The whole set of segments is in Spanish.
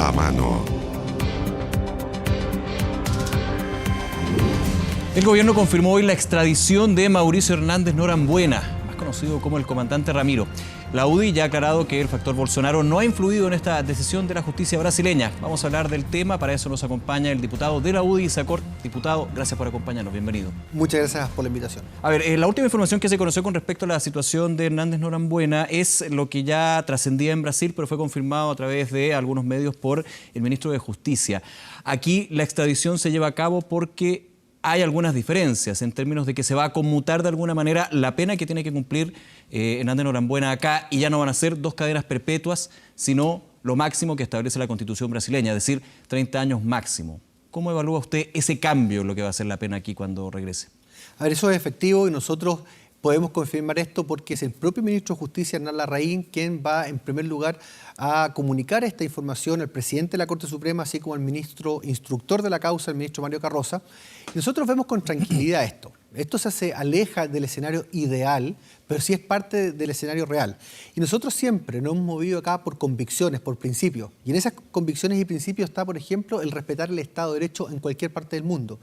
a mano. El gobierno confirmó hoy la extradición de Mauricio Hernández Norambuena, más conocido como el comandante Ramiro. La UDI ya ha aclarado que el factor Bolsonaro no ha influido en esta decisión de la justicia brasileña. Vamos a hablar del tema, para eso nos acompaña el diputado de la UDI, Isacor. Diputado, gracias por acompañarnos, bienvenido. Muchas gracias por la invitación. A ver, la última información que se conoció con respecto a la situación de Hernández Norambuena es lo que ya trascendía en Brasil, pero fue confirmado a través de algunos medios por el ministro de Justicia. Aquí la extradición se lleva a cabo porque hay algunas diferencias en términos de que se va a conmutar de alguna manera la pena que tiene que cumplir Hernández Norambuena acá, y ya no van a ser 2 cadenas perpetuas, sino lo máximo que establece la Constitución brasileña, es decir, 30 años máximo. ¿Cómo evalúa usted ese cambio en lo que va a ser la pena aquí cuando regrese? A ver, eso es efectivo y nosotros podemos confirmar esto porque es el propio ministro de Justicia, Hernán Larraín, quien va en primer lugar a comunicar esta información al presidente de la Corte Suprema, así como al ministro instructor de la causa, el ministro Mario Carroza. Y nosotros vemos con tranquilidad esto. Esto se aleja del escenario ideal, pero sí es parte del escenario real. Y nosotros siempre nos hemos movido acá por convicciones, por principios. Y en esas convicciones y principios está, por ejemplo, el respetar el Estado de Derecho en cualquier parte del mundo.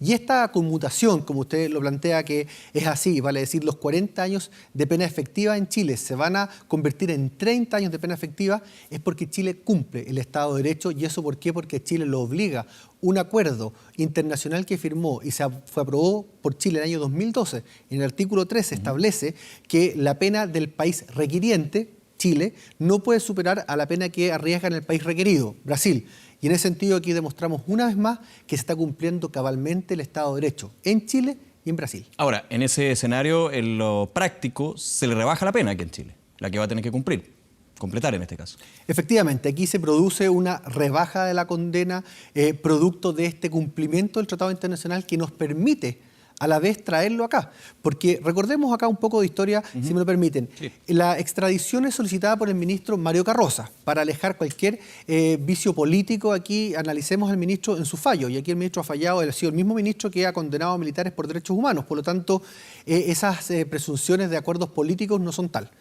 Y esta conmutación, como usted lo plantea, que es así, vale decir, los 40 años de pena efectiva en Chile se van a convertir en 30 años de pena efectiva, es porque Chile cumple el Estado de Derecho. ¿Y eso por qué? Porque Chile lo obliga. Un acuerdo internacional que firmó y fue aprobado por Chile en el año 2012, en el artículo 3 establece que la pena del país requiriente, Chile, no puede superar a la pena que arriesga en el país requerido, Brasil. Y en ese sentido aquí demostramos una vez más que se está cumpliendo cabalmente el Estado de Derecho en Chile y en Brasil. Ahora, en ese escenario, en lo práctico, se le rebaja la pena aquí en Chile, la que va a tener que completar en este caso. Efectivamente, aquí se produce una rebaja de la condena producto de este cumplimiento del Tratado Internacional que nos permite a la vez traerlo acá. Porque recordemos acá un poco de historia, si me lo permiten. Sí. La extradición es solicitada por el ministro Mario Carroza para alejar cualquier vicio político. Aquí analicemos al ministro en su fallo, y aquí el ministro ha fallado, ha sido el mismo ministro que ha condenado a militares por derechos humanos. Por lo tanto, esas presunciones de acuerdos políticos no son tal.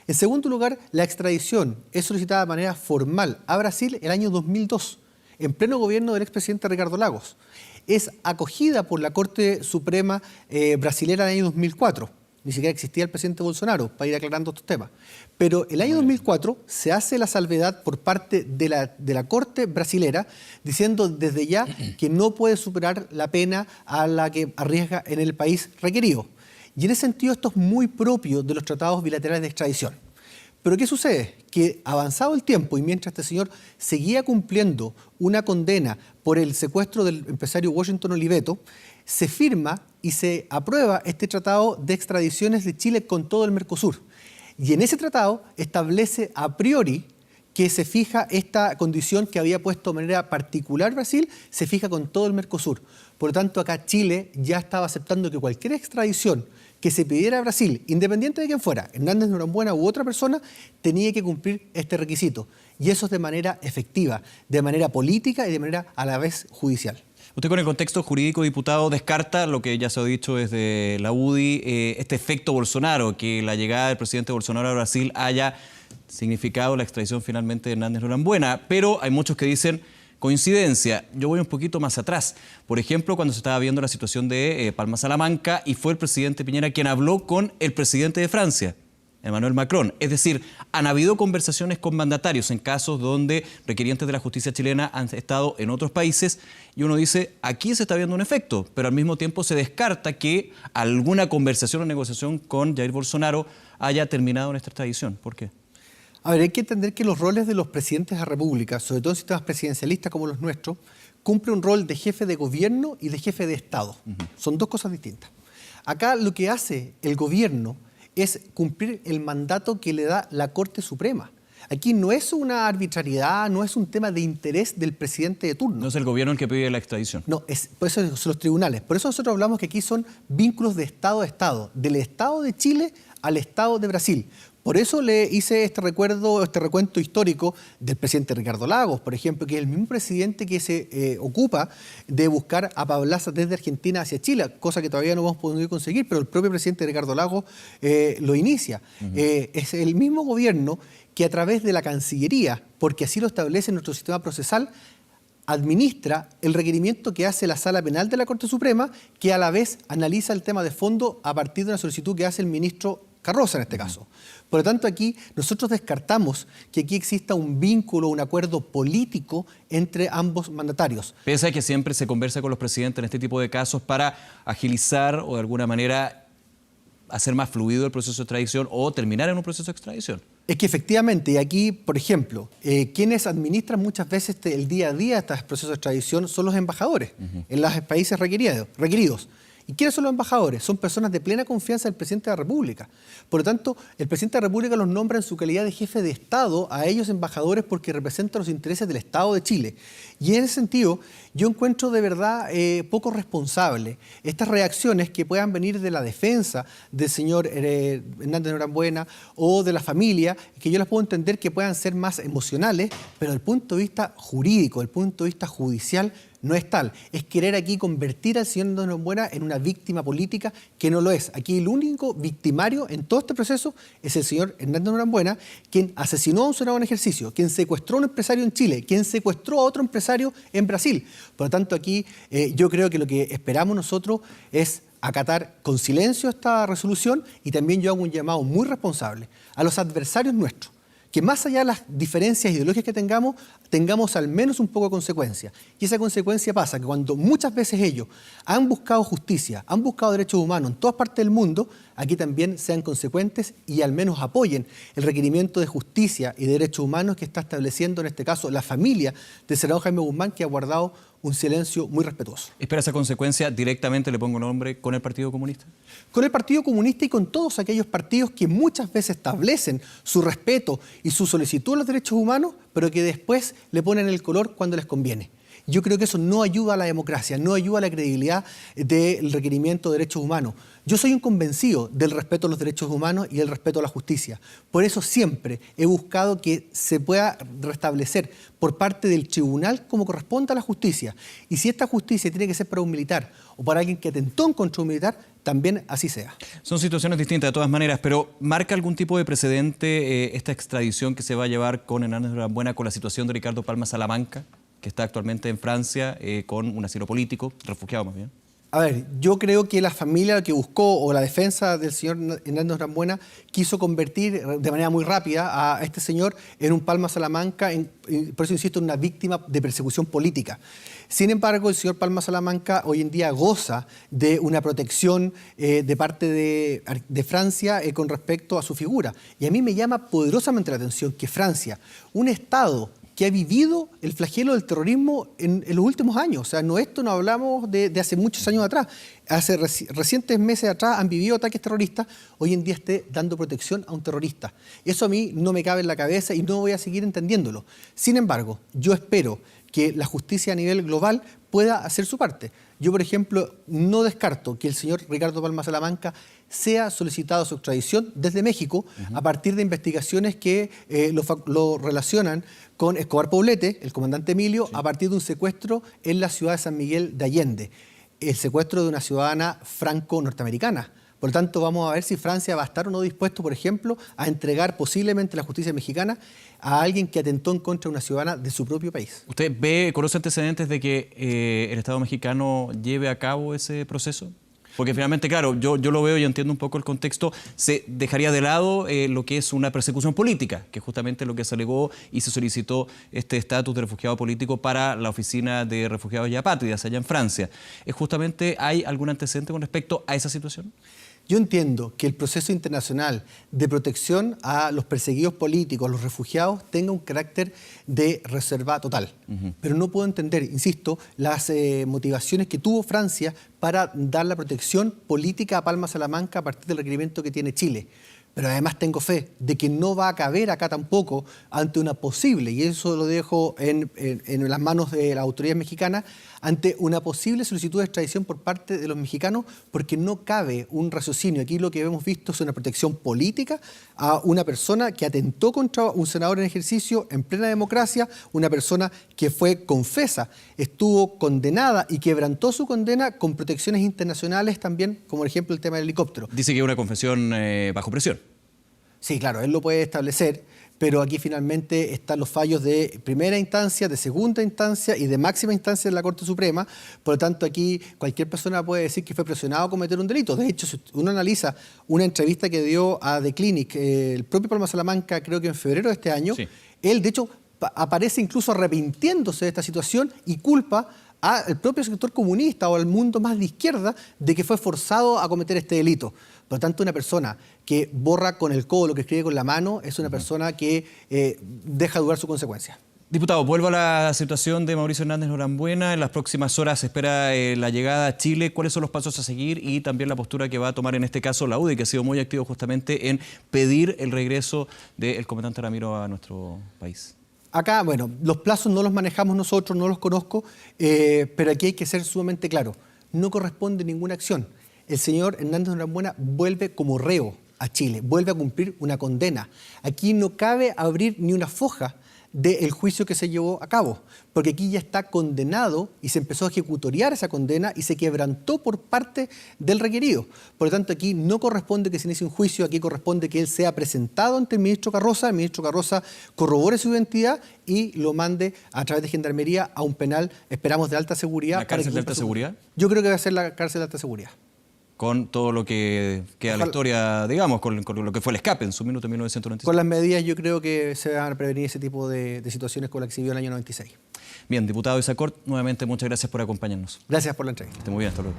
En segundo lugar, la extradición es solicitada de manera formal a Brasil el año 2002, en pleno gobierno del expresidente Ricardo Lagos. Es acogida por la Corte Suprema brasilera en el año 2004. Ni siquiera existía el presidente Bolsonaro, para ir aclarando estos temas. Pero el año 2004 se hace la salvedad por parte de la Corte brasilera, diciendo desde ya que no puede superar la pena a la que arriesga en el país requerido. Y en ese sentido esto es muy propio de los tratados bilaterales de extradición. Pero ¿qué sucede? Que avanzado el tiempo y mientras este señor seguía cumpliendo una condena por el secuestro del empresario Washington Oliveto, se firma y se aprueba este tratado de extradiciones de Chile con todo el Mercosur. Y en ese tratado establece a priori que se fija esta condición que había puesto de manera particular Brasil, se fija con todo el Mercosur. Por lo tanto, acá Chile ya estaba aceptando que cualquier extradición que se pidiera a Brasil, independiente de quién fuera, Hernández Norambuena u otra persona, tenía que cumplir este requisito. Y eso es de manera efectiva, de manera política y de manera a la vez judicial. Usted, con el contexto jurídico, diputado, descarta lo que ya se ha dicho desde la UDI, este efecto Bolsonaro, que la llegada del presidente Bolsonaro a Brasil haya significado la extradición finalmente de Hernández Norambuena. Pero hay muchos que dicen coincidencia. Yo voy un poquito más atrás. Por ejemplo, cuando se estaba viendo la situación de Palma Salamanca y fue el presidente Piñera quien habló con el presidente de Francia, Emmanuel Macron. Es decir, han habido conversaciones con mandatarios en casos donde requirientes de la justicia chilena han estado en otros países, y uno dice, aquí se está viendo un efecto, pero al mismo tiempo se descarta que alguna conversación o negociación con Jair Bolsonaro haya terminado en esta extradición. ¿Por qué? A ver, hay que entender que los roles de los presidentes de la República, sobre todo en sistemas presidencialistas como los nuestros, cumple un rol de jefe de gobierno y de jefe de Estado. Son dos cosas distintas. Acá lo que hace el gobierno es cumplir el mandato que le da la Corte Suprema. Aquí no es una arbitrariedad, no es un tema de interés del presidente de turno. No es el gobierno el que pide la extradición. No, por eso son los tribunales. Por eso nosotros hablamos que aquí son vínculos de Estado a Estado, del Estado de Chile al Estado de Brasil. Por eso le hice este recuento histórico del presidente Ricardo Lagos, por ejemplo, que es el mismo presidente que se ocupa de buscar a Pablaza desde Argentina hacia Chile, cosa que todavía no hemos podido conseguir, pero el propio presidente Ricardo Lagos lo inicia. Es el mismo gobierno que a través de la Cancillería porque así lo establece nuestro sistema procesal, administra el requerimiento que hace la Sala Penal de la Corte Suprema, que a la vez analiza el tema de fondo a partir de una solicitud que hace el ministro Carroza en este caso. Por lo tanto, aquí nosotros descartamos que aquí exista un vínculo, un acuerdo político entre ambos mandatarios. Pese a que siempre se conversa con los presidentes en este tipo de casos para agilizar o de alguna manera hacer más fluido el proceso de extradición o terminar en un proceso de extradición. Es que efectivamente, y aquí, por ejemplo, quienes administran muchas veces el día a día estos procesos de extradición son los embajadores en los países requeridos. ¿Y quiénes son los embajadores? Son personas de plena confianza del presidente de la República. Por lo tanto, el presidente de la República los nombra en su calidad de jefe de Estado a ellos embajadores porque representan los intereses del Estado de Chile. Y en ese sentido, yo encuentro de verdad poco responsable estas reacciones que puedan venir de la defensa del señor Hernández Norambuena o de la familia, que yo las puedo entender que puedan ser más emocionales, pero desde el punto de vista jurídico, desde el punto de vista judicial, no es tal. Es querer aquí convertir al señor Norambuena en una víctima política que no lo es. Aquí el único victimario en todo este proceso es el señor Hernández Norambuena, quien asesinó a un senador en ejercicio, quien secuestró a un empresario en Chile, quien secuestró a otro empresario en Brasil. Por lo tanto, aquí yo creo que lo que esperamos nosotros es acatar con silencio esta resolución, y también yo hago un llamado muy responsable a los adversarios nuestros, que más allá de las diferencias ideológicas que tengamos al menos un poco de consecuencia. Y esa consecuencia pasa que cuando muchas veces ellos han buscado justicia, han buscado derechos humanos en todas partes del mundo, aquí también sean consecuentes y al menos apoyen el requerimiento de justicia y de derechos humanos que está estableciendo en este caso la familia del senador Jaime Guzmán, que ha guardado un silencio muy respetuoso. ¿Espera esa consecuencia directamente, le pongo nombre, con el Partido Comunista? Con el Partido Comunista y con todos aquellos partidos que muchas veces establecen su respeto y su solicitud a los derechos humanos, pero que después le ponen el color cuando les conviene. Yo creo que eso no ayuda a la democracia, no ayuda a la credibilidad del requerimiento de derechos humanos. Yo soy un convencido del respeto a los derechos humanos y del respeto a la justicia. Por eso siempre he buscado que se pueda restablecer por parte del tribunal como corresponde a la justicia. Y si esta justicia tiene que ser para un militar o para alguien que atentó en contra de un militar, también así sea. Son situaciones distintas de todas maneras, pero ¿marca algún tipo de precedente esta extradición que se va a llevar con Hernández Norambuena con la situación de Ricardo Palma Salamanca, que está actualmente en Francia con un asilo político, refugiado más bien? A ver, yo creo que la familia que buscó o la defensa del señor Hernández Norambuena quiso convertir de manera muy rápida a este señor en un Palma Salamanca, por eso insisto, en una víctima de persecución política. Sin embargo, el señor Palma Salamanca hoy en día goza de una protección de parte de Francia con respecto a su figura. Y a mí me llama poderosamente la atención que Francia, un Estado que ha vivido el flagelo del terrorismo en los últimos años. O sea, esto no hablamos de hace muchos años atrás. Hace recientes meses atrás han vivido ataques terroristas, hoy en día esté dando protección a un terrorista. Eso a mí no me cabe en la cabeza y no voy a seguir entendiéndolo. Sin embargo, yo espero que la justicia a nivel global pueda hacer su parte. Yo, por ejemplo, no descarto que el señor Ricardo Palma Salamanca sea solicitado su extradición desde México a partir de investigaciones que lo relacionan con Escobar Poblete, el comandante Emilio, a partir de un secuestro en la ciudad de San Miguel de Allende, el secuestro de una ciudadana franco-norteamericana. Por lo tanto, vamos a ver si Francia va a estar o no dispuesto, por ejemplo, a entregar posiblemente la justicia mexicana a alguien que atentó en contra de una ciudadana de su propio país. ¿Usted conoce antecedentes de que el Estado mexicano lleve a cabo ese proceso? Porque finalmente, claro, yo lo veo y entiendo un poco el contexto, se dejaría de lado lo que es una persecución política, que es justamente lo que se alegó y se solicitó este estatus de refugiado político para la Oficina de Refugiados y Apátridas allá en Francia. ¿Hay algún antecedente con respecto a esa situación? Yo entiendo que el proceso internacional de protección a los perseguidos políticos, a los refugiados, tenga un carácter de reserva total. Pero no puedo entender, insisto, las motivaciones que tuvo Francia para dar la protección política a Palma Salamanca a partir del requerimiento que tiene Chile. Pero además tengo fe de que no va a caber acá tampoco ante una posible, y eso lo dejo en las manos de la autoridad mexicana, ante una posible solicitud de extradición por parte de los mexicanos, porque no cabe un raciocinio. Aquí lo que hemos visto es una protección política a una persona que atentó contra un senador en ejercicio en plena democracia, una persona que fue confesa, estuvo condenada y quebrantó su condena con protecciones internacionales también, como por ejemplo el tema del helicóptero. Dice que es una confesión bajo presión. Sí, claro, él lo puede establecer, pero aquí finalmente están los fallos de primera instancia, de segunda instancia y de máxima instancia de la Corte Suprema. Por lo tanto, aquí cualquier persona puede decir que fue presionado a cometer un delito. De hecho, si uno analiza una entrevista que dio a The Clinic, el propio Palma Salamanca, creo que en febrero de este año, sí, él, de hecho, aparece incluso arrepintiéndose de esta situación y culpa al propio sector comunista o al mundo más de izquierda de que fue forzado a cometer este delito. Por lo tanto, una persona que borra con el codo lo que escribe con la mano es una persona que deja dudar su consecuencia. Diputado, vuelvo a la situación de Mauricio Hernández Norambuena. En las próximas horas se espera la llegada a Chile. ¿Cuáles son los pasos a seguir y también la postura que va a tomar en este caso la UDI, que ha sido muy activo justamente en pedir el regreso del comandante Ramiro a nuestro país? Acá, bueno, los plazos no los manejamos nosotros, no los conozco, pero aquí hay que ser sumamente claro. No corresponde ninguna acción. El señor Hernández Norambuena vuelve como reo a Chile, vuelve a cumplir una condena. Aquí no cabe abrir ni una foja del juicio que se llevó a cabo, porque aquí ya está condenado y se empezó a ejecutoriar esa condena y se quebrantó por parte del requerido. Por lo tanto, aquí no corresponde que se inicie un juicio, aquí corresponde que él sea presentado ante el ministro Carroza corrobore su identidad y lo mande a través de Gendarmería a un penal, esperamos, de alta seguridad. ¿La cárcel de alta seguridad? Yo creo que va a ser la cárcel de alta seguridad. Con todo lo que queda la historia, digamos, con lo que fue el escape en su minuto en 1996. Con las medidas yo creo que se van a prevenir ese tipo de situaciones con la que se vio en el año 96. Bien, diputado Isacort, nuevamente muchas gracias por acompañarnos. Gracias por la entrevista. Que esté muy bien, hasta luego.